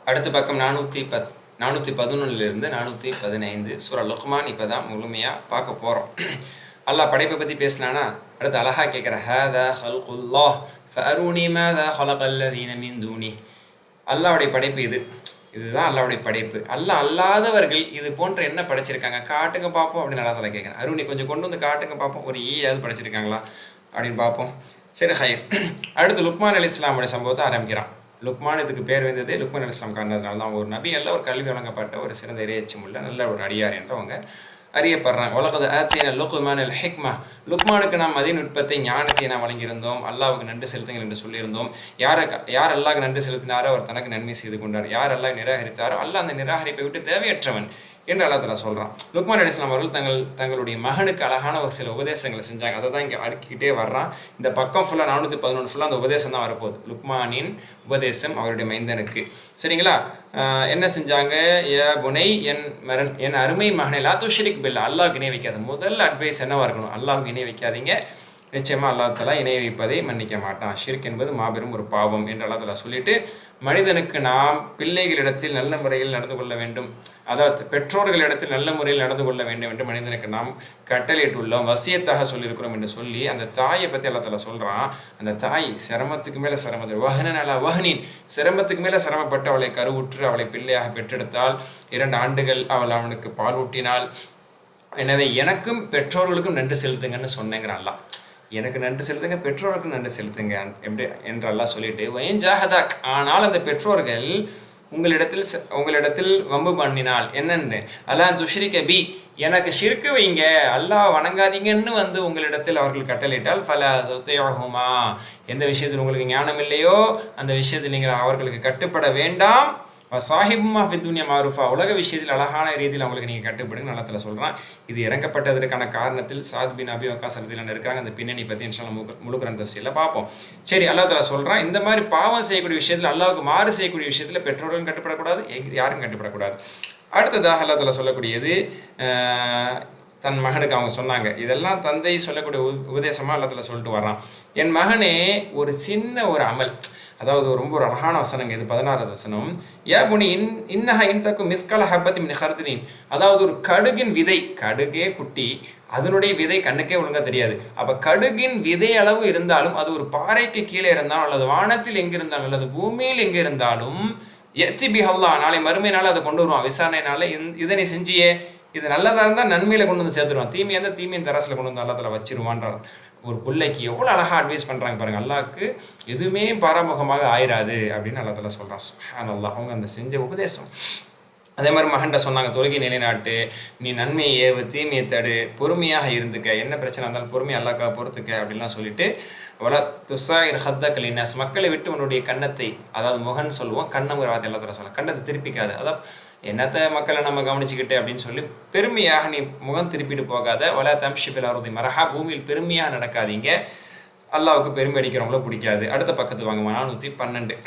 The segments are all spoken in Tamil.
அடுத்த பக்கம் 411 415 சூரா லுக்மான் இப்போ தான் முழுமையாக பார்க்க போகிறோம். அல்லாஹ் படைப்பை பற்றி பேசினானா அடுத்து அழகா கேட்குற ஹாதா ஹல்குல்லாஹ் ஃபஅரூனி மாதா ஹலகல்லதீன மின் தூனி. அல்லாஹ்வுடைய படைப்பு இதுதான் அல்லாஹ்வுடைய படைப்பு. அல்லாஹ் அல்லாதவர்கள் இது போன்ற என்ன படைச்சிருக்காங்க காட்டுங்க பார்ப்போம் அப்படின்னு அல்லா தஆலா கேட்குறேன். அருணி கொஞ்சம் கொண்டு வந்து காட்டுங்க பார்ப்போம், ஒரு ஈயாவது படைச்சிருக்காங்களா அப்படின்னு பார்ப்போம். சரி ஹைர். அடுத்து லுக்மான் அலைஹிஸ்ஸலாமுடைய சம்பவத்தை ஆரம்பிக்கிறான். லுக்மான் இதுக்கு பேர் வந்தது லுக்மான் அலைஹிஸ்ஸலாம் காரணத்தினால தான். ஒரு நபி அல்ல, ஒரு கல்வி வழங்கப்பட்ட ஒரு சிறந்த இறையச்சம் உள்ள நல்ல ஒரு அடியார் என்றவங்க அறியப்படுறாங்க. வலகத் ஆத்தீனா லுக்மானல் ஹிக்மா, லுக்மானுக்கு நாம் மதிநுட்பத்தை ஞானத்தை நாம் வழங்கியிருந்தோம். அல்லாஹ்வுக்கு நன்றி செலுத்துங்கள் என்று சொல்லியிருந்தோம். யார் அல்லாஹ்வுக்கு நன்றி செலுத்தினாரோ அவர் தனக்கு நன்மை செய்து கொண்டார். யார் அல்லாஹ் நிராகரித்தாரோ அல்லாஹ் அந்த நிராகரிப்பை விட்டு தேவையற்றவன் என்று அல்லாஹ் தஆலா சொல்கிறான். லுக்மான் அலைஹிஸ்ஸலாம் அவர்கள் தங்களுடைய மகனுக்கு அழகான ஒரு சில உபதேசங்களை செஞ்சாங்க. அதை தான் இங்கே அடுக்கிட்டே வர்றான். இந்த பக்கம் ஃபுல்லாக 411 ஃபுல்லாக அந்த உபதேசம் தான் வரப்போகுது. லுக்மானின் உபதேசம் அவருடைய மைந்தனுக்கு. சரிங்களா? என்ன செஞ்சாங்க? யா புனை, என் அருமை மகனை லா துஷ்ரிக் பில்லா, அல்லாஹ்வுக்கு இணை வைக்காது. முதல் அட்வைஸ் என்னவாக இருக்கணும்? அல்லாஹ்வுக்கு இணை வைக்காதீங்க, நிச்சயமாக அல்லாஹ் தஆலா இணை வைப்பதை மன்னிக்க மாட்டான். ஷிர்க் என்பது மாபெரும் ஒரு பாவம் என்று அல்லாஹ் தஆலா சொல்லிட்டு, மனிதனுக்கு நாம் பிள்ளைகளிடத்தில் நல்ல முறையில் நடந்து கொள்ள வேண்டும், அதாவது பெற்றோர்களிடத்தில் நல்ல முறையில் நடந்து கொள்ள வேண்டும் என்று மனிதனுக்கு நாம் கட்டளையிட்டுள்ளோம், வசியத்தாக சொல்லியிருக்கிறோம் என்று சொல்லி அந்த தாயை பற்றி அல்லாஹ் தஆலா சொல்கிறான். அந்த தாய் சிரமத்துக்கு மேலே சிரமம், வஹனன் அலா வஹனின், சிரமத்துக்கு மேலே சிரமப்பட்டு அவளை கருவுற்று அவளை பிள்ளையாக பெற்றெடுத்தால் 2 ஆண்டுகள் அவள் அவனுக்கு பால் ஊட்டினாள். எனவே எனக்கும் பெற்றோர்களுக்கும் நன்றி செலுத்துங்கன்னு சொன்னேங்கிறான் அல்லாஹ். எனக்கு நன்றி செலுத்துங்க, பெற்றோருக்கும் நன்றி செலுத்துங்க எப்படி என்றெல்லாம் சொல்லிட்டு வயஞ்சாகதாக், ஆனால் அந்த பெற்றோர்கள் உங்களிடத்தில் வம்பு பண்ணினால் என்னன்னு அல்லாஹ் துஷ்ரிக பி, எனக்கு ஷிர்க்கு வைங்க, அல்லாஹ் வணங்காதீங்கன்னு உங்களிடத்தில் அவர்கள் கட்டளையிட்டால் ஃபலா துதிஉஹுமா, எந்த விஷயத்தில் உங்களுக்கு ஞானம் இல்லையோ அந்த விஷயத்தில் நீங்கள் அவர்களுக்கு கட்டுப்பட வேண்டாம். சாஹிபுமா ஃபித் துன்யா மாரூஃபா, உலக விஷயத்தில் அழகான ரீதியில் அவங்களுக்கு நீங்கள் கட்டுப்படுங்க நல்லத்தில் சொல்கிறான். இது இறங்கப்பட்டதற்கான காரணத்தில் சாத் பின் அபி வக்காஸ் ரலியல்லாஹு இருக்கிறாங்க. அந்த பின்னணி பற்றி இன்ஷால்லாஹ் முழு குர்ஆன் தஃசீரில் பார்ப்போம். சரி, அல்லாஹ் தஆலா சொல்கிறான், இந்த மாதிரி பாவம் செய்யக்கூடிய விஷயத்தில், அல்லாஹ்வுக்கு மாறு செய்யக்கூடிய விஷயத்தில் பெற்றோர்களும் கட்டுப்படக்கூடாது, யாரும் கட்டுப்படக்கூடாது. அடுத்ததாக அல்லாஹ் தஆலா சொல்லக்கூடியது, தன் மகனுக்கு அவங்க சொன்னாங்க, இதெல்லாம் தந்தை சொல்லக்கூடிய உபதேசமாக அல்லாஹ் தஆலா சொல்லிட்டு வர்றான். என் மகனே, ஒரு சின்ன ஒரு அமல், அதாவது ரொம்ப ஒரு அழகான வசனங்க இது, 16வது வசனம். யா புனி இன்னஹா இன் தக்கும் மிஸ்கால ஹப்பத்தி மின் ஹர்தினின், அதாவது ஒரு கடுகின் விதை, கடுகே குட்டி, அதனுடைய விதை கண்ணுக்கே ஒழுங்காக தெரியாது. அப்போ கடுகின் விதை அளவு இருந்தாலும் அது ஒரு பாறைக்கு கீழே இருந்தாலும் அல்லது வானத்தில் எங்கே இருந்தாலும் அல்லது பூமியில் எங்கே இருந்தாலும் எச்சி பிஹல்லா, நாளை மறுமையினால அதை கொண்டு வருவான். விசாரணையினால இதை நீ செஞ்சியே, இது நல்லதாக இருந்தால் நன்மையில கொண்டு வந்து சேர்த்துருவான், தீமையாக இருந்தால் தீமையின் தரசில் கொண்டு வந்து அல்லாஹ் தஆலா வச்சிருவான்றான். ஒரு பிள்ளைக்கு எவ்வளோ அழகாக அட்வைஸ் பண்ணுறாங்க பாருங்கள். அல்லாஹ்க்கு எதுவுமே பாராமுகமாக ஆயிராது அப்படின்னு அல்லாஹ் தஆலா சொல்கிறான். சுப்ஹானல்லாஹ், அவங்க அந்த செஞ்ச உபதேசம். அதே மாதிரி மகன்கிட்ட சொன்னாங்க, தொழுகை நிலைநாட்டு, நீ நன்மையை ஏவு, தீமையை தடு, பொறுமையாக இருந்துக்க, என்ன பிரச்சனை இருந்தாலும் பொறுமையை அல்லாஹ்க்காக பொறுத்துக்க அப்படின்லாம் சொல்லிட்டு, வலா துஸாயிர் ஹத்தக லின்னாஸ், மக்களை விட்டு உன்னுடைய கன்னத்தை, அதாவது முகன் சொல்லுவோம், கண்ணங்கிற வார்த்தை அல்லாஹ் தஆலா சொல்லலாம், கண்ணத்தை திருப்பிக்காது, அதாவது என்னத்தை மக்களை நம்ம கவனிச்சுக்கிட்டு அப்படின்னு சொல்லி பெருமையாக நீ முகம் திருப்பிட்டு போகாத. வலா தம்ஷி ஃபில் அர்தி மரஹா, பூமியில் பெருமையாக நடக்காதீங்க, அல்லாஹ்வுக்கு பெருமை அடிக்கிறவங்கள பிடிக்காது. அடுத்த பக்கத்து வாங்க 412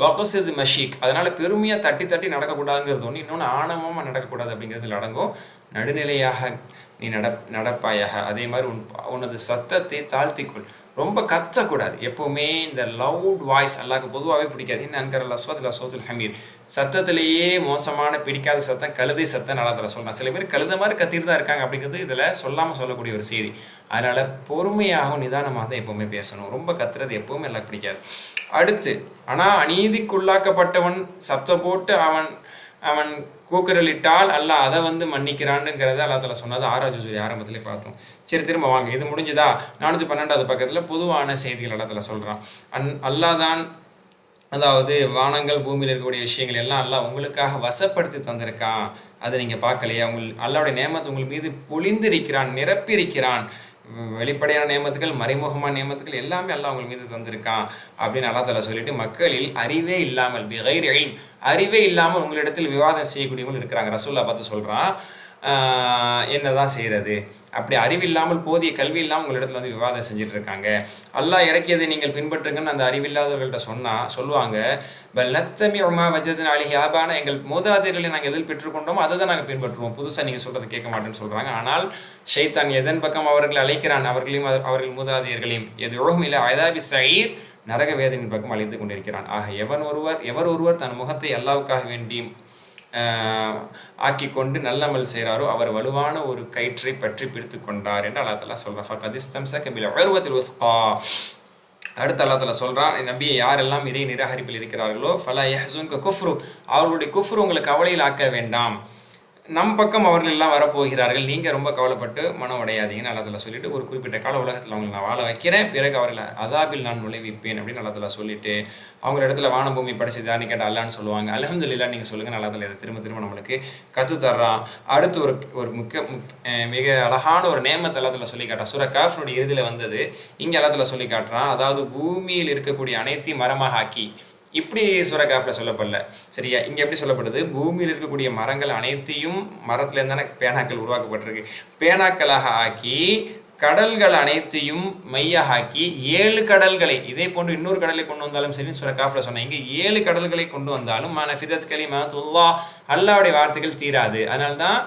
வக்ஸித் மஷீக், அதனால் பெருமையாக தட்டி தட்டி நடக்கக்கூடாதுங்கிறது ஒன்று, இன்னொன்று ஆணவமாக நடக்கக்கூடாது அப்படிங்கிறதுல அடங்கும். நடுநிலையாக நீ நடப்பாயாக. அதே மாதிரி உனது சத்தத்தை தாழ்த்திக்கொள், ரொம்ப கத்தக்கூடாது. எப்போவுமே இந்த லவுட் வாய்ஸ் அல்லாஹ்க்கு பொதுவாகவே பிடிக்காது. இன்னும் அன்கர் அஸ்வத் அசோத்துல் ஹமீர், சத்தத்திலேயே மோசமான பிடிக்காத சத்தம் கழுதை சத்தம் நல்லா தர சொல்கிறான். சில பேர் கழுத மாதிரி கத்திட்டு தான் இருக்காங்க அப்படிங்கிறது இதில் சொல்லாமல் சொல்லக்கூடிய ஒரு செய்தி. அதனால் பொறுமையாகவும் நிதானமாக தான் எப்போவுமே பேசணும். ரொம்ப கத்துறது எப்போவுமே எல்லாம் பிடிக்காது. அடுத்து, ஆனால் அநீதிக்குள்ளாக்கப்பட்டவன் சத்தம் போட்டு அவன் கூக்குரலிட்டால் அல்லாஹ் அதை மன்னிக்கிறான்ங்கிறத அல்லாஹ் தஆலா சொன்னது 6வது ஜூஸ் ஆரம்பத்திலே பார்த்தோம். சரி, திரும்ப வாங்க, இது முடிஞ்சுதா? 412வது பக்கத்தில் பொதுவான செய்திகள் அல்லாஹ் தஆலா சொல்கிறான். அல்லாஹ் தான், அதாவது வானங்கள் பூமியில் இருக்கக்கூடிய விஷயங்கள் எல்லாம் அல்லாஹ் உங்களுக்காக வசப்படுத்தி தந்திருக்கான், அதை நீங்கள் பார்க்கலையா? அல்லாஹ்வுடைய நேமத்தை உங்கள் மீது பொழிந்திருக்கிறான், நிரப்பியிருக்கிறான். வெளிப்படையான நியமத்துக்கள், மறைமுகமான நியமத்துக்கள் எல்லாமே அல்லாஹ் உங்கள் மீது தந்திருக்கான் அப்படின்னு அல்லாஹ் தஆலா சொல்லிட்டு, மக்களில் அறிவே இல்லாமல், பிகைர் இல்ம், அறிவே இல்லாமல் உங்களிடத்தில் விவாதம் செய்யக்கூடியவங்க இருக்கிறாங்க. ரசூலுல்லாஹ் பார்த்து சொல்கிறான், என்னதான் செய்கிறது? அப்படி அறிவில்லாமல், போதிய கல்வி இல்லாமல் உங்களிடத்தில் விவாதம் செஞ்சுட்டு இருக்காங்க. அல்லாஹ் இறக்கியதை நீங்கள் பின்பற்றுங்கன்னு அந்த அறிவில்லாதவர்கள்ட்ட சொல்லுவாங்க. பல் நத்தமி உமா வஜதன் அலிஹி ஆபான, எங்கள் மூதாதையர்களை நாங்கள் எதில் பெற்றுக்கொண்டோமோ அதை தான் நாங்கள் பின்பற்றுவோம், புதுசாக நீங்கள் சொல்கிறத கேட்க மாட்டேன்னு சொல்கிறாங்க. ஆனால் ஷைத்தான் எதன் பக்கம் அவர்களை அழைக்கிறான், அவர்கள் மூதாதையர்களையும் எது உலகம் இல்லை அதாபி சயீர், நரக வேதனையின் பக்கம் அழைத்து கொண்டிருக்கிறான். ஆக எவர் ஒருவர் தன் முகத்தை அல்லாஹ்வுக்காக வேண்டி ஆக்கி கொண்டு நல்லமல் செய்கிறாரோ அவர் வலுவான ஒரு கயிற்றை பற்றி பிடித்து கொண்டார் என்று அல்லாஹ் தஆலா சொல்றான். அடுத்து அல்லாஹ் தஆலா சொல்றான், நபியை யாரெல்லாம் இறை நிராகரிப்பில் இருக்கிறார்களோ ஃபலா யஹ்ஸுன்க குஃப்ரு, அவர்களுடைய குஃப்ரு உங்களுக்கு கவலையில் ஆக்க வேண்டாம், நம் பக்கம் அவர்கள் எல்லாம் வரப்போகிறார்கள், நீங்கள் ரொம்ப கவலைப்பட்டு மனம் அடையாதீங்கன்னு அல்லாஹ் தஆலா சொல்லிட்டு ஒரு குறிப்பிட்ட கால உலகத்தில் அவங்களை நான் வாழ வைக்கிறேன், பிறகு அவர்களை அதாபில் நான் நுழைவிப்பேன் அப்படின்னு அல்லாஹ் தஆலா சொல்லிட்டு அவங்க இடத்துல வான பூமி படைச்சதான்னு கேட்டால் அல்லான்னு சொல்லுவாங்க. அல்ஹம்துலில்லாஹ் நீங்கள் சொல்லுங்கள், அல்லாஹ் தஆலா இதை திரும்ப திரும்ப நம்மளுக்கு கற்றுத்தர்றான். அடுத்து ஒரு மிக அழகான ஒரு நேமத்தை அல்லாஹ் தஆலா சொல்லி காட்டுறான். சூரா காஃப்னுடைய இறுதியில் வந்தது இங்கே அல்லாஹ் தஆலா சொல்லி காட்டுறான். அதாவது பூமியில் இருக்கக்கூடிய அனைத்தையும் மரமாக ஆக்கி, இப்படி சூரா காஃப்ல சொல்லப்படல, சரியா? இங்கே எப்படி சொல்லப்படுது, பூமியில் இருக்கக்கூடிய மரங்கள் அனைத்தையும், மரத்துல இருந்தானே பேனாக்கள் உருவாக்கப்பட்டிருக்கு, பேனாக்களாக ஆக்கி கடல்கள் அனைத்தையும் மையாக ஆக்கி 7 கடல்களை, இதே போன்று இன்னொரு கடலை கொண்டு வந்தாலும் சரி, சூரா காஃப்ல சொன்னேன், இங்கே 7 கடல்களை கொண்டு வந்தாலும் நஃபிதத் கலிமாத்துல்லாஹ், அல்லாஹ்வுடைய வார்த்தைகள் தீராது. அதனால தான்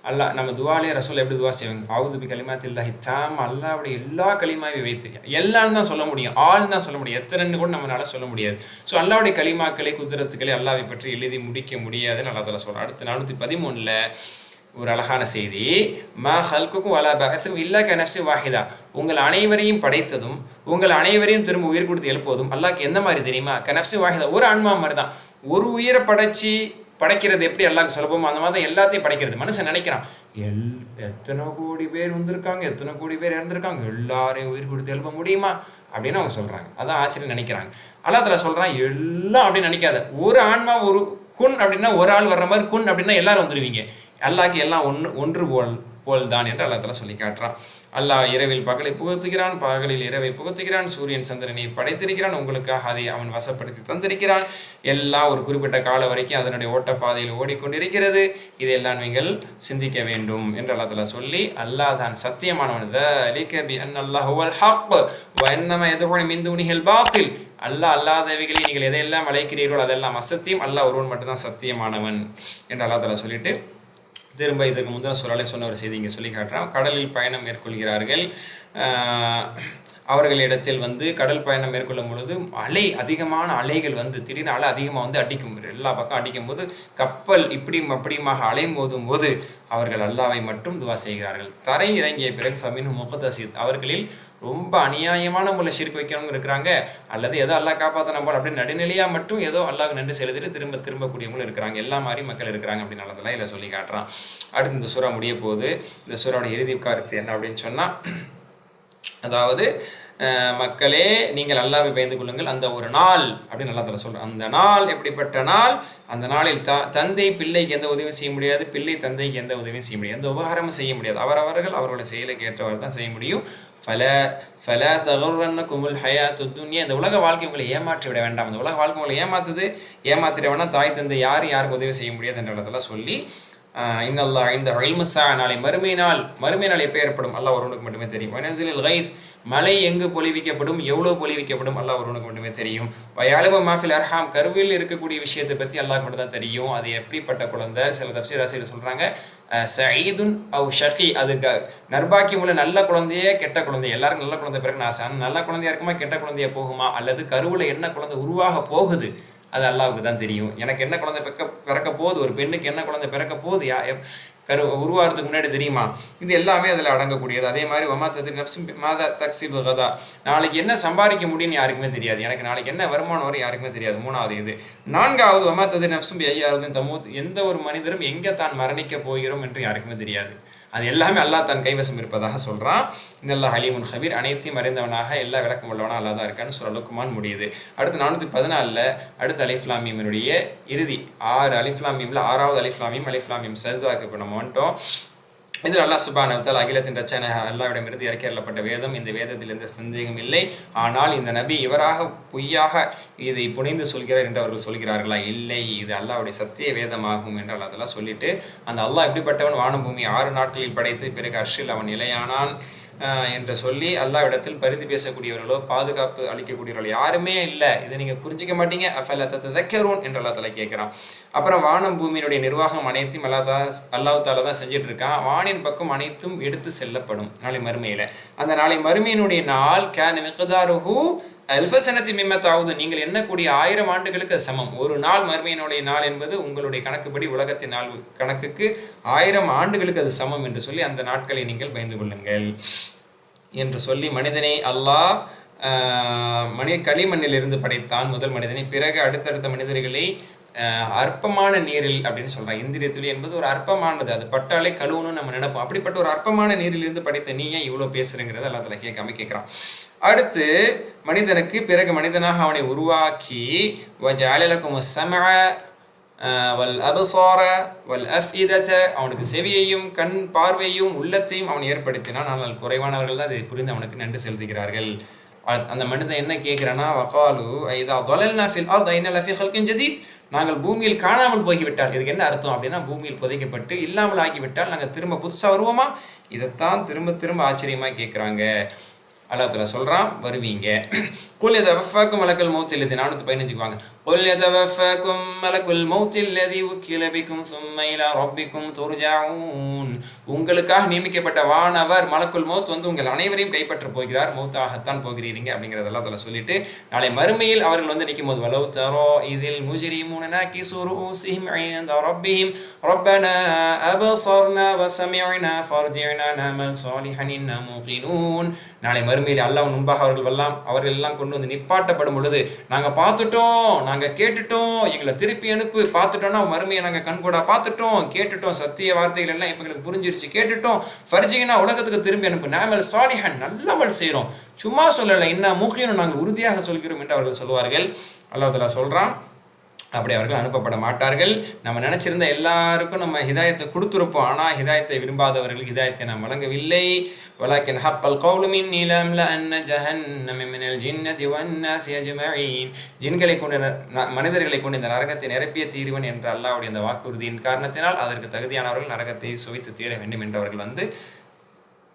அல்லாஹ் நம்ம துவாலே ரசூல் எப்படி துவா செய்வாங்க, அவுது பி கலிமாத்தில்லாஹி தாம், அல்லாஹ்வுடைய எல்லா கலிமாவை வைத்து, எல்லாரும் தான் சொல்ல முடியும், ஆள் தான் சொல்ல முடியும், எத்தனைன்னு கூட நம்மளால சொல்ல முடியாது. ஸோ அல்லாஹ்வுடைய கலிமாக்களை குதிரத்துக்களை அல்லாஹ்வை பற்றி எழுதி முடிக்க முடியாதுன்னு அல்லாஹ் தஆலா சொல்றான். அடுத்து 413 ஒரு அழகான செய்தி, மா ஹல்குக்கும் வலா பஅத்துக்கும் இல்லா கனஃப்ஸி வாஹிதா, உங்கள் அனைவரையும் படைத்ததும் உங்கள் அனைவரையும் திரும்ப உயிர் கொடுத்து எழுப்புவதும் அல்லாஹ்க்கு எந்த மாதிரி தெரியுமா, கனஃப்ஸி வாஹிதா, ஒரு ஆன்மா மாதிரி தான். ஒரு உயிரை படைக்கிறது எப்படி அல்லாஹ்க்கு சுலபமோ அந்த மாதிரி எல்லாத்தையும் படைக்கிறது. மனுஷன் நினைக்கிறான் எத்தனை கோடி பேர் வந்திருக்காங்க, எத்தனை கோடி பேர் இறந்துருக்காங்க, எல்லாரையும் உயிர் கொடுத்து எழுப்ப முடியுமா அப்படின்னு அவங்க சொல்றாங்க. அதான் ஆச்சரியம் நினைக்கிறாங்க. அல்லாஹ் தஆலா சொல்றான், எல்லாம் அப்படின்னு நினைக்காத, ஒரு ஆன்மா, ஒரு குன் அப்படின்னா ஒரு ஆள் வர்ற மாதிரி, குன் அப்படின்னா எல்லாரும் வந்துடுவீங்க, அல்லாஹ்க்கு எல்லாம் ஒன்று போல் தான் என்று அல்லாஹ் தஆலா சொல்லி காட்டுறான். அல்லாஹ் இரவில் பகலை புகுத்துகிறான், பகலில் இரவை புகுத்துகிறான், சூரியன் சந்திரனை படைத்திருக்கிறான், உங்களுக்காக அதை அவன் வசப்படுத்தி தந்திருக்கிறான், எல்லாம் ஒரு குறிப்பிட்ட கால வரைக்கும் அதனுடைய ஓட்டப்பாதையில் ஓடிக்கொண்டிருக்கிறது, இதையெல்லாம் நீங்கள் சிந்திக்க வேண்டும் என்று அல்லாஹ் தஆலா சொல்லி, அல்லாஹ் தான் சத்தியமானவன், அல்லாஹ் அல்லாதவைகளை நீங்கள் எதையெல்லாம் அழைக்கிறீர்களோ அதெல்லாம் அசத்தியம், அல்லாஹ் ஒருவன் மட்டும்தான் சத்தியமானவன் என்று அல்லாஹ் தஆலா சொல்லிட்டு திரும்ப இதற்கு முந்தின சூறாலே சொன்ன ஒரு செய்தி இங்கே சொல்லி காட்டுறான். கடலில் பயணம் மேற்கொள்கிறார்கள். அவர்களிடத்தில் கடல் பயணம் மேற்கொள்ளும் பொழுது அதிகமான அலைகள் திடீர்னு அலை அதிகமாக அடிக்கும், எல்லா பக்கம் அடிக்கும் போது கப்பல் இப்படியும் அப்படியுமாக அலை மோதும் போது அவர்கள் அல்லாஹ்வை மட்டும் துவா செய்கிறார்கள். தரை இறங்கிய பிறகு ஃபமின்ஹும் முக்தஸித், அவர்களில் ரொம்ப அநியாயமான முறையில் ஷிர்க் வைக்கிறவங்க இருக்கிறாங்க, அல்லது ஏதோ அல்லாஹ் காப்பாற்றின போல் அப்படின்னு நடுநிலையாக மட்டும் ஏதோ அல்லாஹ் நன்றி செலுத்திட்டு திரும்பக்கூடியவங்களும் இருக்கிறாங்க, எல்லா மாதிரி மக்கள் இருக்கிறாங்க அப்படின்னு அல்லாஹ் இதில் சொல்லி காட்டுறான். அடுத்து இந்த சூறா முடிய போது இந்த சூறாவோட இறுதி கருத்து என்ன அப்படின்னு சொன்னால், அதாவது மக்களே நீங்கள் அல்லாஹ்வை பயந்து கொள்ளுங்கள், அந்த ஒரு நாள் அப்படின்னு அல்லாஹ் தஆலா சொல்கிறான். அந்த நாள் எப்படிப்பட்ட நாள், அந்த நாளில் தந்தை பிள்ளைக்கு எந்த உதவியும் செய்ய முடியாது, பிள்ளை தந்தைக்கு எந்த உதவியும் செய்ய முடியாது, எந்த உபகாரமும் செய்ய முடியாது, அவர்களுடைய செயலுக்கு ஏற்றவர் தான் செய்ய முடியும். ஃபலா தகுர்ரன்னகுமுல் ஹயாத்துத் துன்யா, இந்த உலக வாழ்க்கை உங்களை ஏமாற்றி விட வேண்டாம், இந்த உலக வாழ்க்கை உங்களை ஏமாற்றிட வேண்டாம், தாய் தந்தை யாருக்கு உதவி செய்ய முடியாது என்றதெல்லாம் சொல்லி, இன்னல்லாஹ் இந்த இல்முஸ்ஸா, நாளை மறுமை நாள் எப்போ ஏற்படும் அல்லாஹ் ஒருவனுக்கு மட்டுமே தெரியும். வனஸிலில் கைஸ், மழை எங்கு பொழிவிக்கப்படும், எவ்வளோ பொழிவிக்கப்படும் அல்லாஹ் ஒருவனுக்கு மட்டுமே தெரியும். வயஅலமு மா ஃபில் அர்ஹாம், கருவில் இருக்கக்கூடிய விஷயத்தை பற்றி அல்லாஹ்க்கு மட்டும் தான் தெரியும், அது எப்படிப்பட்ட குழந்தை. சில தஃப்சீர் ஆசிரியர் சொல்கிறாங்க சயீதுன் அவ் ஷகி, அது நர்பாக்கியம் உள்ள நல்ல குழந்தையே கெட்ட குழந்தை, எல்லாருக்கும் நல்ல குழந்தை பிறகு நான் நல்ல குழந்தையா இருக்குமா கெட்ட குழந்தையா போகுமா, அல்லது கருவில் என்ன குழந்தை உருவாக போகுது அது அல்லாஹ்வுக்கு தான் தெரியும். எனக்கு என்ன குழந்தை பிறக்க போகுது, ஒரு பெண்ணுக்கு என்ன குழந்தை பிறக்க போகுது உருவாகிறதுக்கு முன்னாடி தெரியுமா, இது எல்லாமே அதில் அடங்கக்கூடியது. அதே மாதிரி வமா தத்ரி நஃப்ஸும் மாதா தக்ஸிபு கதா, நாளைக்கு என்ன சம்பாதிக்க முடியும்னு யாருக்குமே தெரியாது, எனக்கு நாளைக்கு என்ன வருமானம் வரும் யாருக்குமே தெரியாது. 3வது இது. 4வது வமா தத்ரி நஃப்ஸும் பிஐயாரதும் தமூத், எந்த ஒரு மனிதரும் எங்கே தான் மரணிக்க போகிறோம் என்று யாருக்குமே தெரியாது, அது எல்லாமே அல்லாஹ் தன் கைவசம் இருப்பதாக சொல்கிறான். இன்னல்லாஹ் அலீமுன் ஹபீர், அனைத்தையும் அறிந்தவனாக எல்லா விளக்கம் உள்ளவனாக அல்லாஹ் தான் இருக்கான்னு சூரா லுக்மான் முடியுது. அடுத்து 414 அடுத்து அலிஃப் லாம் மீமினுடைய இறுதி 6 அலிஃப் லாம் மீமில் 6வது அலிஃப் லாம் மீம் சஜ்தாக்கு இப்போ நம்ம வந்துட்டோம். இதில் அல்லாஹ் சுப்ஹானஹு வ தஆலா அகிலத்தின் ரச்சனை அல்லாஹ்விடமிருந்து இறக்கப்பட்ட வேதம், இந்த வேதத்தில் எந்த சந்தேகம் இல்லை, ஆனால் இந்த நபி இவராக பொய்யாக இதை புனைந்து சொல்கிறார் என்று அவர்கள் சொல்கிறார்களா, இல்லை, இது அல்லாஹ்வுடைய சத்திய வேதமாகும் என்று அல்லாஹ் தஆலா சொல்லிட்டு, அந்த அல்லாஹ் எப்படிப்பட்டவன், வானம் பூமி 6 நாட்களில் படைத்து பிறகு அர்ஷில் அவன் நிலையானான் என்று சொல்லி அல்லாஹ்விடத்தில் பரிந்து பேசக்கூடியவர்களோ பாதுகாப்பு அளிக்கக்கூடியவர்களோ யாருமே இல்லை, இதை நீங்கள் புரிஞ்சிக்க மாட்டீங்க, அஃபலா ததக்கரூன் என்று அல்லாஹ் தஆலா கேட்குறான். அப்புறம் வானம் பூமியினுடைய நிர்வாகம் அனைத்தையும் அல்லாஹ் தஆலா தான் செஞ்சுட்டு இருக்கான். வானின் பக்கம் அனைத்தும் எடுத்து செல்லப்படும் நாளை மறுமையில். அந்த நாளை மறுமையினுடைய நாள் கேன மிக்தாருஹு அல்ஃபசனத்தி மிம்மத்தாவது, நீங்கள் எண்ணக்கூடிய 1000 ஆண்டுகளுக்கு அது சமம். ஒரு நாள் மறுமையினுடைய நாள் என்பது உங்களுடைய கணக்குப்படி உலகத்தின் நாள் கணக்குக்கு 1000 ஆண்டுகளுக்கு அது சமம் என்று சொல்லி அந்த நாட்களை நீங்கள் பயந்து கொள்ளுங்கள் என்று சொல்லி மனிதனை அல்லாஹ் களிமண்ணிலிருந்து படைத்தான் முதல் மனிதனை. பிறகு அடுத்தடுத்த மனிதர்களை அற்பமான நீரில் அப்படின்னு சொல்கிறான். இந்திரிய துளி என்பது ஒரு அற்பமானது, அது பட்டாலே கழுவணும்னு நம்ம நினைப்போம். அப்படிப்பட்ட ஒரு அற்பமான நீரிலிருந்து படைத்த நீ ஏன் இவ்வளோ பேசுகிறங்கிறத அல்லாஹ் கேட்காம கேட்குறான். அடுத்து மனிதனுக்கு பிறகு மனிதனாக அவனை உருவாக்கி வஜஅலலக்கும் ஸமஅ வல் அப்ஸார வல் அஃஇதத, அவனுக்கு செவியையும் கண் பார்வையும் உள்ளத்தையும் அவன் ஏற்படுத்தினான். ஆனால் குறைவானவர்கள் தான் அதை புரிந்து அவனுக்கு நன்றி செலுத்துகிறார்கள். அந்த மனிதன் என்ன கேட்குறான்னா, வகாலு ஐதா தொலல்னா ஃபில் அர்த் ஐன லஃபி ஹல்கின் ஜதீத், நாங்கள் பூமியில் காணாமல் போய்விட்டால், இதுக்கு என்ன அர்த்தம் அப்படின்னா பூமியில் புதைக்கப்பட்டு இல்லாமல் ஆகிவிட்டால் நாங்கள் திரும்ப புதுசாக வருவோமா? இதைத்தான் திரும்ப திரும்ப ஆச்சரியமாக கேட்குறாங்க. அல்லாஹ் தஆலா சொல்கிறான், வருவீங்க. குல் யதவஃபாக்கும் மலக்குல் மௌத் அல்லதி 415 வாங்க. குல் யதவஃபாக்கும் மலக்குல் மௌத் அல்லதி வக்கில பிக்கும் சும்ம இலா ரப்பிக்கும் துர்ஜஊன், உங்களுக்காக நியமிக்கப்பட்ட வானவர் மலக்குல் மௌத் வந்து உங்கள் அனைவரையும் கைப்பற்ற போகிறார், மௌத்தாகத்தான் போகிறீங்க அப்படிங்கிறத அல்லாஹ் தஆலா சொல்லிட்டு நாளை மறுமையில் அவர்கள் வந்து நிற்கும் போது வலவ் தரா இதில் முஜ்ரிமூன நாகிசு ரூஸிஹிம் இன்த ரப்பிஹிம் ரப்பனா அப்ஸர்னா வஸமிஅனா ஃபர்ஜிஅனா நஅமல் ஸாலிஹன் இன்னா மூகினூன், நாளை மறுமையில் அல்லாஹ் முன்பாக அவர்கள் எல்லாம் கொண்டு வந்து நிப்பாட்டப்படும் பொழுது, நாங்கள் பார்த்துட்டோம், நாங்கள் கேட்டுட்டோம், எங்களை திருப்பி அனுப்பு, பார்த்துட்டோம்னா மறுமையை நாங்கள் கண்கூடா பார்த்துட்டோம், கேட்டுட்டோம், சத்திய வார்த்தைகள் எல்லாம் இப்போ எங்களுக்கு புரிஞ்சிருச்சு, கேட்டுட்டோம், ஃபர்ஜினா உலகத்துக்கு திரும்பி அனுப்பு, நாமல் சாலிஹன் நல்லமல் செய்கிறோம், சும்மா சொல்லலை, இன்ன மூக்கியும் நாங்கள் உறுதியாக சொல்கிறோம் என்று அவர்கள் சொல்வார்கள். அல்லாஹ் தஆலா சொல்கிறான், அப்படி அவர்கள் அனுப்பப்பட மாட்டார்கள். நம்ம நினச்சிருந்த எல்லாருக்கும் நம்ம ஹிதாயத்தை கொடுத்துருப்போம், ஆனால் ஹிதாயத்தை விரும்பாதவர்களுக்கு ஹிதாயத்தை நாம் வழங்கவில்லை. வலாக்கின் ஹப்பல் கௌலு மின்னி லஅம்லஅன்ன ஜஹன்னம மினல் ஜின்னதி வன்னாஸி அஜ்மஈன், ஜின்களை கொண்டு மனிதர்களை கொண்டு இந்த நரகத்தை நிரப்பிய தீர்வன் என்ற அல்லாஹ்வுடைய அந்த வாக்குறுதியின் காரணத்தினால் அதற்கு தகுதியானவர்கள் நரகத்தை சுவைத்து தீர வேண்டும் என்று அவர்கள்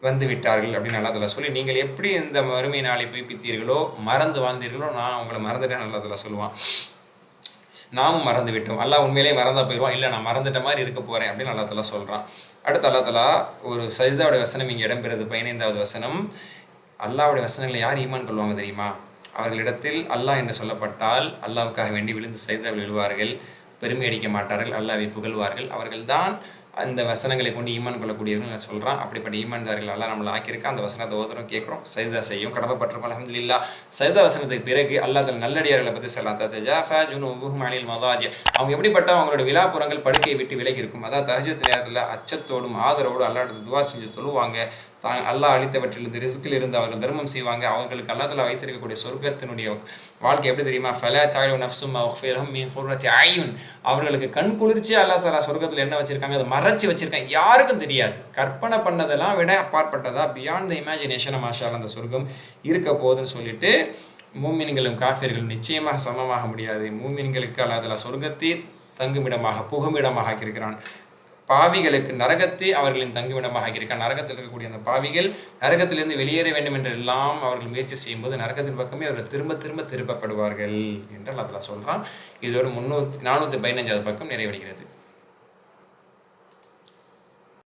வந்து விட்டார்கள் அப்படின்னு அல்லாஹ் தஆலா சொல்லி, நீங்கள் எப்படி இந்த மறுமை நாளை பொய்ப்பித்தீர்களோ மறந்து வாழ்ந்தீர்களோ நான் உங்களை மறந்துட்டேன் அல்லாஹ் தஆலா சொல்லுவான். நாமும் மறந்து விட்டோம். அல்லாஹ் உண்மையிலே மறந்தா போயிடுவான், இல்லை நான் மறந்துட்ட மாதிரி இருக்க போகிறேன் அப்படின்னு அல்லாஹ் தஆலா சொல்கிறான். அடுத்து அல்லாஹ் தஆலா ஒரு சஜ்தாவுடைய வசனம் இங்கே இடம்பெறுது, 15வது வசனம். அல்லாஹ்வுடைய வசனங்களை யார் ஈமான் கொள்வாங்க தெரியுமா? அவர்களிடத்தில் அல்லாஹ் என்று சொல்லப்பட்டால் அல்லாஹ்வுக்காக வேண்டி விழுந்து சஜ்தாவில் விழுவார்கள், பெருமை அடிக்க மாட்டார்கள், அல்லாஹ்வை புகழ்வார்கள். அவர்கள்தான் அந்த வசனங்களை கொண்டு ஈமான் கொள்ளக்கூடியவர்கள் நான் சொல்கிறான். அப்படிப்பட்ட ஈமான்தார்கள் அல்லாஹ் நம்மளை ஆக்கியிருக்கா. அந்த வசனத்தை ஓதுறோம், கேட்குறோம், சஜ்தா செய்யும், கடமைப்பட்டிருக்கோம். அல்ஹம்துலில்லாஹ். சஜ்தா வசனத்துக்கு பிறகு அல்லாஹ் தஆலா நல்லடியார்களை பற்றி சொல்லலாம். தஜாஃபா ஜுனூபுஹும் அனில் மதாஜி, அவங்க எப்படிப்பட்ட அவங்களோட விலாப்புறங்கள் படுக்கையை விட்டு விலகி இருக்கும். அதாவது தஹஜ்ஜுத் நேரத்தில் அச்சத்தோடும் ஆதரவோடு அல்லாஹ்விட துவா செஞ்சு தொழுவாங்க. அல்லாஹ் அளித்தவற்றிலிருந்து ரிஸ்கில் இருந்து அவர்கள் தர்மம் செய்வாங்க. அவர்களுக்கு அல்லாஹ் தஆலா வைத்திருக்கக்கூடிய சொர்க்கத்தினுடைய வாழ்க்கை எப்படி தெரியுமா? ஃபலா தஅலமு நஃப்ஸும் மா உஃபிய லஹும் மின் குர்ரத்தி அய்யுன், அவர்களுக்கு கண் குளிர்ச்சி அல்லாஹ் தஆலா சொர்க்கத்தில் என்ன வச்சிருக்காங்க, அதை மறைச்சி வச்சிருக்காங்க, யாருக்கும் தெரியாது. கற்பனை பண்ணதெல்லாம் விட அப்பாற்பட்டதா, பியாண்ட் த இமேஜினேஷன் மாஷா அல்லாஹ் அந்த சொர்க்கம் இருக்க போகுதுன்னு சொல்லிட்டு, மூமின்களும் காஃபிர்களும் நிச்சயமாக சமமாக முடியாது. மூமின்களுக்கு அல்லாஹ் தஆலா சொர்க்கத்தை தங்குமிடமாக புகுமிடமாக ஆக்கியிருக்கிறான். பாவிகளுக்கு நரகத்தை அவர்களின் தங்குமிடமாக ஆகியிருக்கான். நரகத்தில் இருக்கக்கூடிய அந்த பாவிகள் நரகத்திலிருந்து வெளியேற வேண்டும் என்றெல்லாம் அவர்கள் முயற்சி செய்யும்போது நரகத்தின் பக்கமே அவர்கள் திரும்ப திரும்ப திருப்பப்படுவார்கள் என்று அல்லாஹ் தஆலா சொல்கிறான். இதோடு 415வது பக்கம் நிறைவடைகிறது.